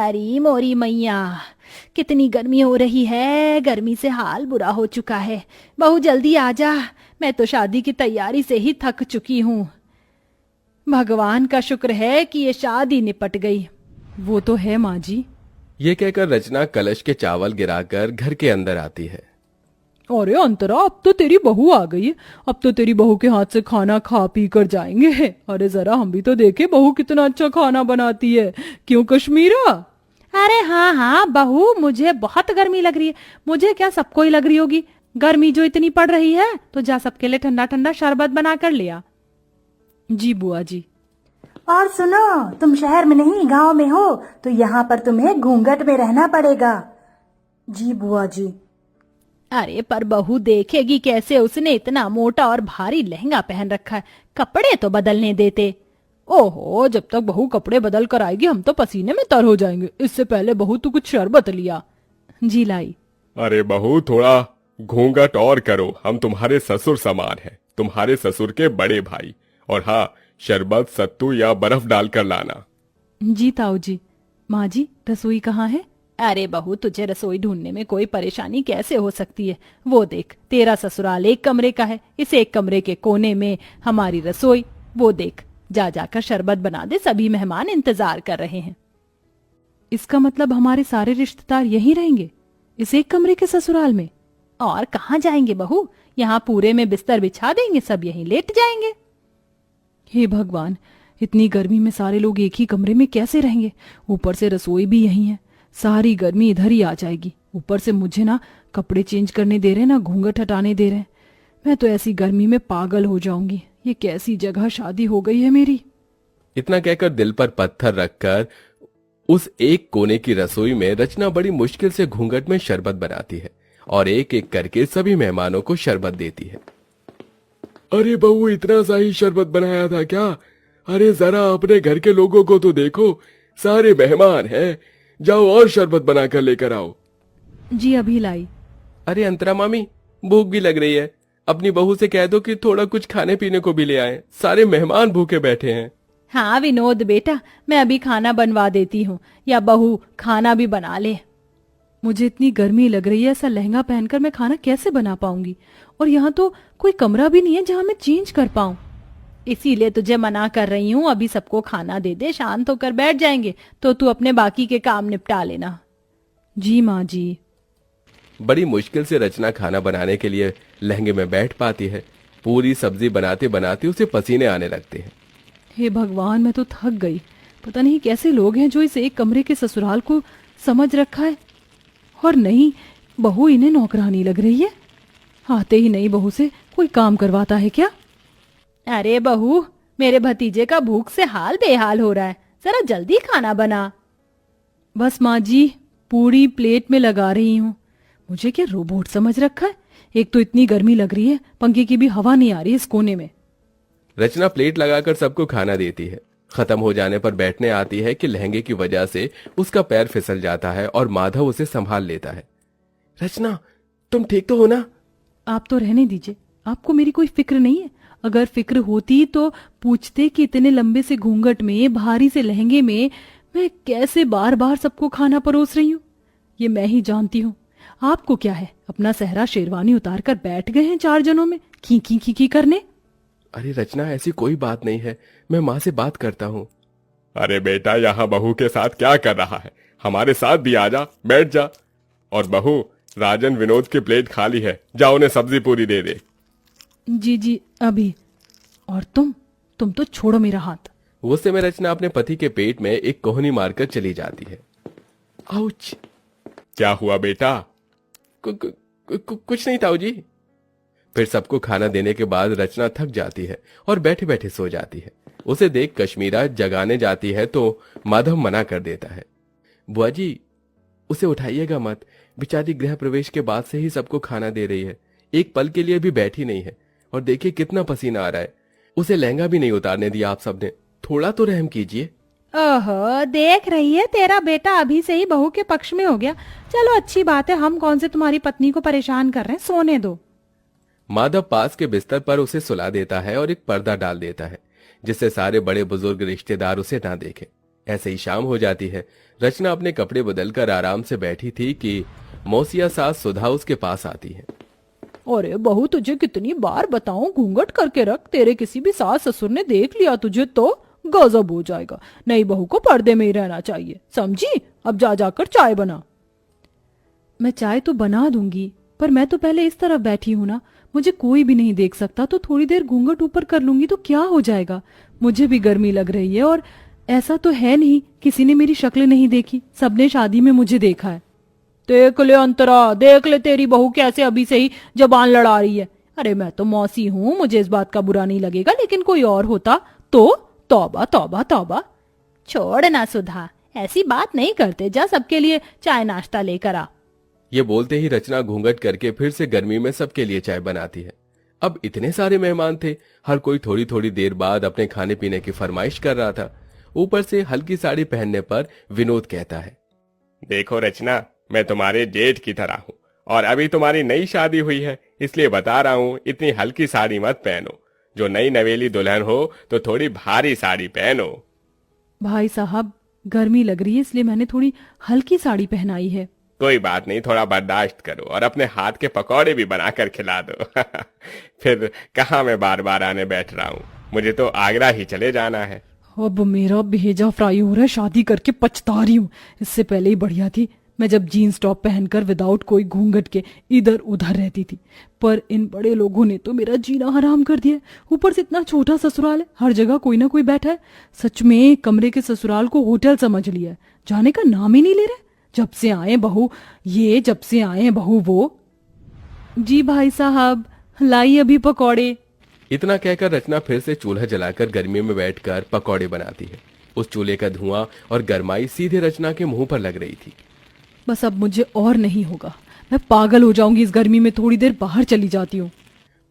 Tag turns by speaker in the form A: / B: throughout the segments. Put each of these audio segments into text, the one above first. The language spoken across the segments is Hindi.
A: अरे मोरी मैया, कितनी गर्मी हो रही है। गर्मी से हाल बुरा हो चुका है। बहू जल्दी आ जा, मैं तो शादी की तैयारी से ही थक चुकी हूँ। भगवान का शुक्र है कि ये शादी निपट गई।
B: वो तो है माँ जी।
C: ये कहकर रचना कलश के चावल गिराकर घर के अंदर आती है।
B: अरे अंतरा, अब तो तेरी बहू आ गई है। अब तो तेरी बहू के हाथ से खाना खा पी कर जाएंगे। अरे जरा हम भी तो देखे बहू कितना अच्छा खाना बनाती है। क्यों कश्मीरा?
A: अरे हाँ हाँ बहू, मुझे बहुत गर्मी लग रही है। मुझे क्या, सबको ही लग रही होगी। गर्मी जो इतनी पड़ रही है, तो जा सबके लिए ठंडा ठंडा शरबत बना कर लिया।
B: जी बुआ जी।
D: और सुनो, तुम शहर में नहीं गांव में हो, तो यहाँ पर तुम्हें घूंघट में रहना पड़ेगा। जी बुआ जी।
A: अरे पर बहू देखेगी कैसे? उसने इतना मोटा और भारी लहंगा पहन रखा है, कपड़े तो बदलने देते।
B: ओहो, जब तक बहू कपड़े बदल कर आएगी हम तो पसीने में तर हो जाएंगे। इससे पहले बहू तू कुछ शरबत लिया।
A: जी लाई।
C: अरे बहू, थोड़ा घूंघट और करो, हम तुम्हारे ससुर समान हैं, तुम्हारे ससुर के बड़े भाई। और हाँ, शरबत सत्तू या बर्फ डालकर लाना।
B: जी ताऊ जी। माँ जी, रसोई कहाँ है?
A: अरे बहू, तुझे रसोई ढूंढने में कोई परेशानी कैसे हो सकती है? वो देख, तेरा ससुराल एक कमरे का है, इस एक कमरे के कोने में हमारी रसोई। वो देख, जा जाकर शरबत बना दे, सभी मेहमान इंतजार कर रहे हैं।
B: इसका मतलब हमारे सारे रिश्तेदार यहीं रहेंगे, इस एक कमरे के ससुराल में?
A: और कहाँ जाएंगे बहू? यहाँ पूरे में बिस्तर बिछा देंगे, सब यहीं लेट जाएंगे।
B: हे भगवान, इतनी गर्मी में सारे लोग एक ही कमरे में कैसे रहेंगे? ऊपर से रसोई भी यहीं है, सारी गर्मी इधर ही आ जाएगी। ऊपर से मुझे ना कपड़े चेंज करने दे रहे, ना घूंघट हटाने दे रहे। मैं तो ऐसी गर्मी में पागल हो जाऊंगी। ये कैसी जगह शादी हो गई है मेरी।
C: इतना कहकर दिल पर पत्थर रखकर उस एक कोने की रसोई में रचना बड़ी मुश्किल से घूंघट में शरबत बनाती है और एक एक करके सभी मेहमानों को शरबत देती है। अरे बहू, इतना सा ही शरबत बनाया था क्या? अरे जरा अपने घर के लोगों को तो देखो, सारे मेहमान हैं। जाओ और शरबत बनाकर लेकर आओ।
B: जी अभी लाई।
C: अरे अंतरा मामी, भूख भी लग रही है, अपनी बहू से कह दो कि थोड़ा कुछ खाने पीने को भी ले आए, सारे मेहमान भूखे बैठे हैं।
A: हाँ विनोद बेटा, मैं अभी खाना बनवा देती हूँ, या बहू खाना भी बना ले।
B: मुझे इतनी गर्मी लग रही है, ऐसा लहंगा पहनकर मैं खाना कैसे बना पाऊंगी? और यहाँ तो कोई कमरा भी नहीं है जहाँ मैं चेंज कर पाऊं।
A: इसीलिए तुझे मना कर रही हूँ, अभी सबको खाना दे दे, शांत होकर बैठ जाएंगे, तो तू अपने बाकी के काम निपटा लेना।
B: जी माँ जी।
C: बड़ी मुश्किल से रचना खाना बनाने के लिए लहंगे में बैठ पाती है। पूरी सब्जी बनाते बनाते उसे पसीने आने लगते हैं।
B: हे भगवान, मैं तो थक गई। पता नहीं कैसे लोग हैं जो इस एक कमरे के ससुराल को समझ रखा है। और नहीं, बहू इन्हें नौकरानी लग रही है। आते ही नई बहू से कोई काम करवाता है क्या?
A: अरे बहू, मेरे भतीजे का भूख से हाल बेहाल हो रहा है, जरा जल्दी खाना बना।
B: बस माँ जी, पूरी प्लेट में लगा रही हूँ। मुझे क्या रोबोट समझ रखा है? एक तो इतनी गर्मी लग रही है, पंखे की भी हवा नहीं आ रही इस कोने में।
C: रचना प्लेट लगाकर सबको खाना देती है। खत्म हो जाने पर बैठने आती है कि लहंगे की वजह से उसका पैर फिसल जाता है और माधव उसे संभाल लेता है। रचना, तुम ठीक तो हो ना?
B: आप तो रहने दीजिए, आपको मेरी कोई फिक्र नहीं है। अगर फिक्र होती तो पूछते कि इतने लंबे से घूंघट में, भारी से लहंगे में मैं कैसे बार बार सबको खाना परोस रही हूँ। ये मैं ही जानती हूँ। आपको क्या है, अपना सहरा शेरवानी उतार कर बैठ गए हैं 4 जनों में खी खी खी खी करने।
C: अरे रचना, ऐसी कोई बात नहीं है, मैं माँ से बात करता हूँ। अरे बेटा, यहाँ बहू के साथ क्या कर रहा है? हमारे साथ भी आजा, बैठ जा। और बहू, राजन विनोद की प्लेट खाली है, जाओ उन्हें सब्जी पूरी दे दे।
B: जी जी अभी। और तुम तो छोड़ो मेरा हाथ।
C: गुस्से में रचना अपने पति के पेट में एक कोहनी मारकर चली जाती है। आउच! क्या हुआ बेटा? कुछ नहीं ताऊ जी। फिर सबको खाना देने के बाद रचना थक जाती है और बैठे बैठे सो जाती है। उसे देख कश्मीरा जगाने जाती है तो माधव मना कर देता है। बुआ जी, उसे उठाइएगा मत, बेचारी गृह प्रवेश के बाद से ही सबको खाना दे रही है, एक पल के लिए भी बैठी नहीं है। और देखिए कितना पसीना आ रहा है, उसे लहंगा भी नहीं उतारने दिया आप सबने, थोड़ा तो रहम कीजिए।
A: ओहो, देख रही है, तेरा बेटा अभी से ही बहू के पक्ष में हो गया। चलो अच्छी बात है, हम कौन से तुम्हारी पत्नी को परेशान कर रहे हैं, सोने दो।
C: माधव पास के बिस्तर पर उसे सुला देता है और एक पर्दा डाल देता है, जिससे सारे बड़े बुजुर्ग रिश्तेदार उसे ना देखें। ऐसे ही शाम हो जाती है। रचना अपने कपड़े बदलकर आराम से बैठी थी कि मौसिया सास सुधा उसके पास आती है।
B: अरे बहू, तुझे कितनी बार बताऊं घूंघट करके रख, तेरे किसी भी सास ससुर ने देख लिया तुझे तो गजब हो जाएगा। नई बहू को पर्दे में ही रहना चाहिए, समझी? अब जा जाकर चाय बना। मैं चाय तो बना दूंगी, पर मैं तो पहले इस तरफ बैठी हूं ना, मुझे कोई भी नहीं देख सकता, तो थोड़ी देर घूंघट ऊपर कर लूंगी तो क्या हो जाएगा। मुझे भी गर्मी लग रही है, और ऐसा तो है नहीं किसी ने मेरी शक्ल नहीं देखी, सबने शादी में मुझे देखा है। देख ले अंतरा, देख ले तेरी बहू कैसे अभी से ही जबान लड़ा रही है। अरे मैं तो मौसी हूं, मुझे इस बात का बुरा नहीं लगेगा, लेकिन कोई और होता तो तौबा तौबा तौबा।
A: छोड़ ना सुधा, ऐसी बात नहीं करते, जा सबके लिए चाय नाश्ता लेकर आ।
C: ये बोलते ही रचना घूंघट करके फिर से गर्मी में सबके लिए चाय बनाती है। अब इतने सारे मेहमान थे, हर कोई थोड़ी थोड़ी देर बाद अपने खाने पीने की फरमाइश कर रहा था। ऊपर से हल्की साड़ी पहनने पर विनोद कहता है,
E: देखो रचना, मैं तुम्हारे जेठ की तरह हूँ और अभी तुम्हारी नई शादी हुई है, इसलिए बता रहा हूँ इतनी हल्की साड़ी मत पहनो। जो नई नवेली दुल्हन हो तो थोड़ी भारी साड़ी पहनो।
B: भाई साहब, गर्मी लग रही है इसलिए मैंने थोड़ी हल्की साड़ी पहनाई है।
E: कोई बात नहीं, थोड़ा बर्दाश्त करो और अपने हाथ के पकौड़े भी बनाकर खिला दो। फिर कहाँ मैं बार बार आने बैठ रहा हूँ, मुझे तो आगरा ही चले जाना है।
B: अब मेरा भेजा फ्राई हो रहा है, शादी करके पछता रही हूँ। इससे पहले ही बढ़िया थी मैं जब जीन्स टॉप पहनकर विदाउट कोई घूंघट के इधर उधर रहती थी, पर इन बड़े लोगों ने तो मेरा जीना हराम कर दिया। ऊपर से इतना छोटा ससुराल है, हर जगह कोई ना कोई बैठा है। सच में कमरे के ससुराल को होटल समझ लिया है, जाने का नाम ही नहीं ले रहे। जब से आए बहू ये, जब से आए बहू वो। जी भाई साहब, लाई अभी पकौड़े।
C: इतना कहकर रचना फिर से चूल्हा जलाकर गर्मी में बैठकर पकौड़े बनाती है। उस चूल्हे का धुआं और गर्माई सीधे रचना के मुंह पर लग रही थी।
B: बस अब मुझे और नहीं होगा, मैं पागल हो जाऊंगी इस गर्मी में, थोड़ी देर बाहर चली जाती हूँ।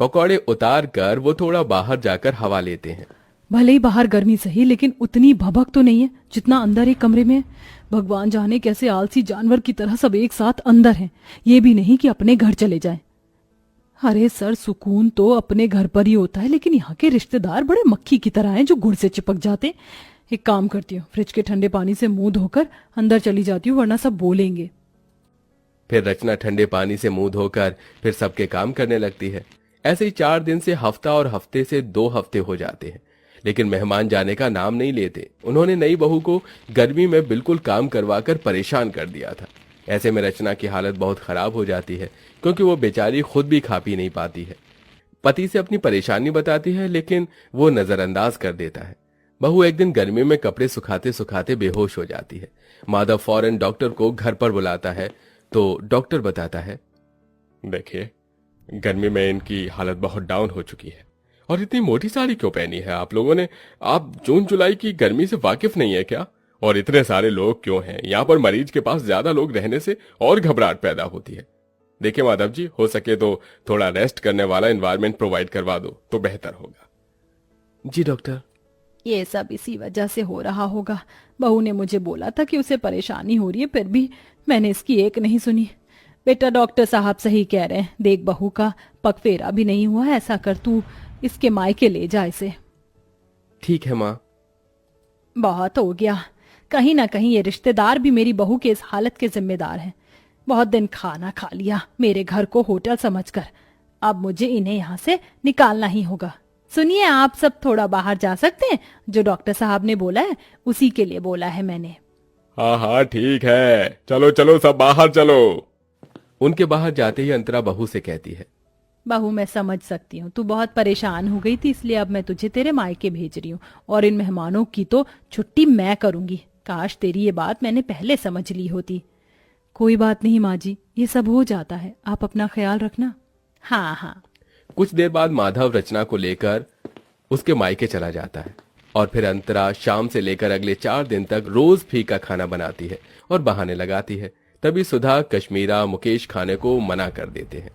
C: पकौड़े उतार कर वो थोड़ा बाहर जाकर हवा लेते हैं।
B: भले ही बाहर गर्मी सही, लेकिन उतनी भभक तो नहीं है जितना अंदर एक कमरे में है। भगवान जाने कैसे आलसी जानवर की तरह सब एक साथ अंदर हैं, ये भी नहीं कि अपने घर चले जाएं। अरे सर, सुकून तो अपने घर पर ही होता है, लेकिन यहाँ के रिश्तेदार बड़े मक्खी की तरह हैं जो गुड़ से चिपक जाते। एक काम करती हूँ, फ्रिज के ठंडे पानी से मुंह धोकर अंदर चली जाती हूँ, वरना सब बोलेंगे।
C: फिर रचना ठंडे पानी से मुंह धोकर फिर सबके काम करने लगती है। ऐसे ही 4 दिन से हफ्ता और हफ्ते से 2 हफ्ते हो जाते हैं, लेकिन मेहमान जाने का नाम नहीं लेते। उन्होंने नई बहू को गर्मी में बिल्कुल काम करवाकर परेशान कर दिया था। ऐसे में रचना की हालत बहुत खराब हो जाती है, क्योंकि वो बेचारी खुद भी खा पी नहीं पाती है। पति से अपनी परेशानी बताती है, लेकिन वो नजरअंदाज कर देता है। बहू एक दिन गर्मी में कपड़े सुखाते सुखाते बेहोश हो जाती है। माधव फौरन डॉक्टर को घर पर बुलाता है, तो डॉक्टर बताता है,
E: देखिए, गर्मी में इनकी हालत बहुत डाउन हो चुकी है। और इतनी मोटी साड़ी क्यों पहनी है आप लोगों ने? आप जून जुलाई की गर्मी से वाकिफ नहीं है क्या? और इतने सारे लोग क्यों हैं? यहाँ पर मरीज के पास ज्यादा लोग रहने से और घबराहट पैदा होती है। देखिए माधव जी, हो सके तो थोड़ा रेस्ट करने वाला एनवायरनमेंट प्रोवाइड करवा दो तो बेहतर होगा।
C: जी डॉक्टर।
B: ये सब इसी वजह से हो रहा होगा। बहू ने मुझे बोला था कि उसे परेशानी हो रही है, फिर भी मैंने इसकी एक नहीं सुनी। बेटा, डॉक्टर साहब सही कह रहे हैं, देख बहू का पगफेरा भी नहीं हुआ, ऐसा कर तू इसके मायके ले जा इसे।
C: ठीक है माँ।
B: बहुत हो गया, कहीं ना कहीं ये रिश्तेदार भी मेरी बहू के इस हालत के जिम्मेदार हैं। बहुत दिन खाना खा लिया मेरे घर को होटल समझकर, अब मुझे इन्हें यहाँ से निकालना ही होगा। सुनिए, आप सब थोड़ा बाहर जा सकते हैं? जो डॉक्टर साहब ने बोला है उसी के लिए बोला है मैंने।
E: हाँ हाँ ठीक है, चलो चलो सब बाहर चलो।
C: उनके बाहर जाते ही अंतरा बहू से कहती है,
B: बहू मैं समझ सकती हूँ, तू बहुत परेशान हो गई थी, इसलिए अब मैं तुझे तेरे मायके भेज रही हूँ और इन मेहमानों की तो छुट्टी मैं करूंगी। काश तेरी ये बात मैंने पहले समझ ली होती। कोई बात नहीं माँ जी, ये सब हो जाता है, आप अपना ख्याल रखना। हाँ हाँ।
C: कुछ देर बाद माधव रचना को लेकर उसके मायके चला जाता है और फिर अंतरा शाम से लेकर अगले 4 दिन तक रोज फीका खाना बनाती है और बहाने लगाती है। तभी सुधा, कश्मीरा, मुकेश खाने को मना कर देते हैं।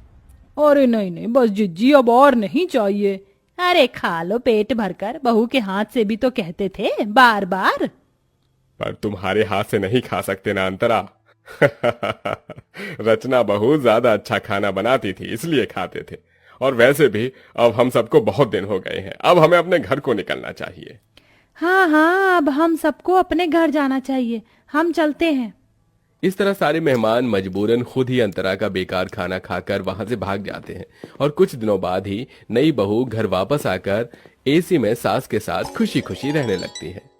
B: अरे नहीं नहीं, बस जिज्जी, अब और नहीं चाहिए।
A: अरे खा लो पेट भरकर, बहू के हाथ से भी तो कहते थे बार बार।
E: पर तुम्हारे हाथ से नहीं खा सकते ना अंतरा। रचना बहुत ज्यादा अच्छा खाना बनाती थी इसलिए खाते थे, और वैसे भी अब हम सबको बहुत दिन हो गए हैं, अब हमें अपने घर को निकलना चाहिए।
A: हाँ हाँ, अब हम सबको अपने घर जाना चाहिए, हम चलते हैं।
C: इस तरह सारे मेहमान मजबूरन खुद ही अंतरा का बेकार खाना खाकर वहां से भाग जाते हैं और कुछ दिनों बाद ही नई बहू घर वापस आकर एसी में सास के साथ खुशी खुशी रहने लगती है।